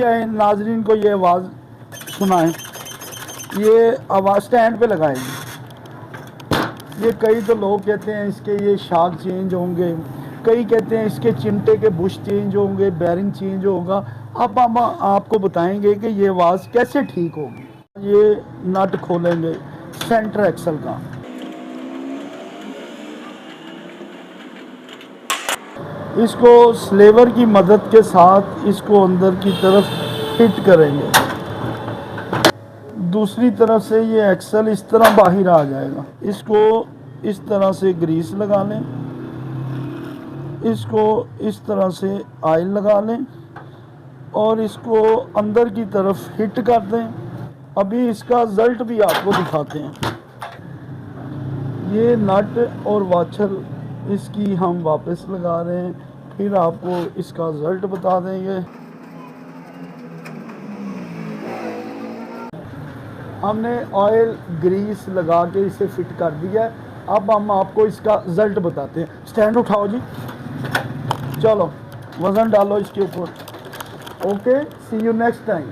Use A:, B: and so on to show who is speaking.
A: नाजरीन को ये आवाज़ सुनाएं, ये आवाज़ स्टैंड पे लगाएंगे। ये कई तो लोग कहते हैं इसके ये शाक चेंज होंगे, कई कहते हैं इसके चिमटे के बुश चेंज होंगे, बैरिंग चेंज होगा। अब हम आपको बताएंगे कि ये आवाज़ कैसे ठीक होगी। ये नट खोलेंगे सेंटर एक्सल का, इसको स्लेवर की मदद के साथ इसको अंदर की तरफ फिट करेंगे। दूसरी तरफ से ये एक्सल इस तरह बाहर आ जाएगा। इसको इस तरह से ग्रीस लगा लें, इसको इस तरह से ऑयल लगा लें और इसको अंदर की तरफ हिट कर दें। अभी इसका रिजल्ट भी आपको दिखाते हैं। ये नट और वाचर इसकी हम वापस लगा रहे हैं, फिर आपको इसका रिजल्ट बता देंगे। हमने ऑयल ग्रीस लगा के इसे फिट कर दिया है। अब हम आपको इसका रिजल्ट बताते हैं। स्टैंड उठाओ जी, चलो वज़न डालो इसके ऊपर। Okay, see you next time.